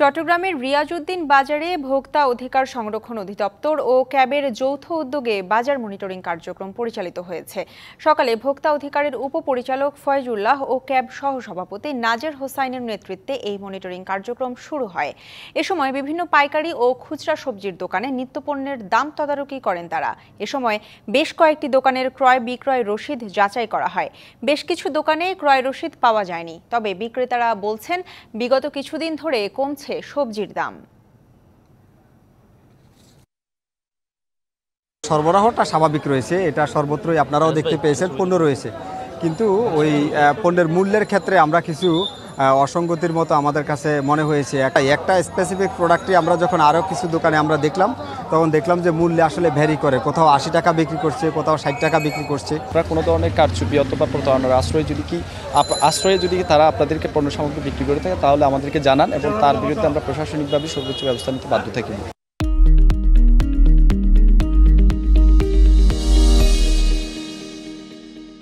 চট্টগ্রামের রিয়াজউদ্দিন বাজারে ভোক্তা অধিকার সংরক্ষণ অধিদপ্তর ও ক্যাবের যৌথ উদ্যোগে বাজার মনিটরিং কার্যক্রম পরিচালিত হয়েছে। সকালে ভোক্তা অধিকারের উপপরিচালক ফয়জুল্লাহ ও ক্যাব সহসভাপতি নাজের হোসাইনের নেতৃত্বে এই মনিটরিং কার্যক্রম শুরু হয়। এ সময় বিভিন্ন পাইকারি ও খুচরা সবজির দোকানে নিত্যপণ্যের দাম তদারকি করেন তারা। এ সময় বেশ কয়েকটি দোকানের ক্রয় বিক্রয় রসিদ যাচাই করা হয়। বেশ কিছু দোকানে ক্রয় রসিদ পাওয়া যায়নি, তবে বিক্রেতারা বলছেন বিগত কিছুদিন ধরে কমছে সবজির দাম। সরবরাহটা স্বাভাবিক রয়েছে, এটা সর্বত্রই আপনারাও দেখতে পেয়েছেন, পণ্য রয়েছে, কিন্তু ওই পণ্যের মূল্যের ক্ষেত্রে আমরা কিছু অসঙ্গতির মতো আমাদের কাছে মনে হয়েছে। একটা স্পেসিফিক প্রোডাক্টই আমরা যখন আরও কিছু দোকানে আমরা দেখলাম, তখন দেখলাম যে মূল্যে আসলে ভ্যারি করে, কোথাও 80 টাকা বিক্রি করছে, কোথাও 60 টাকা বিক্রি করছে। কোনো ধরনের কারচুপি অথবা প্রতারণার আশ্রয়ে যদি তারা আপনাদেরকে পণ্য সামগ্রী বিক্রি করে থাকে, তাহলে আমাদেরকে জানান এবং তার বিরুদ্ধে আমরা প্রশাসনিকভাবে সর্বোচ্চ ব্যবস্থা নিতে বাধ্য থাকি।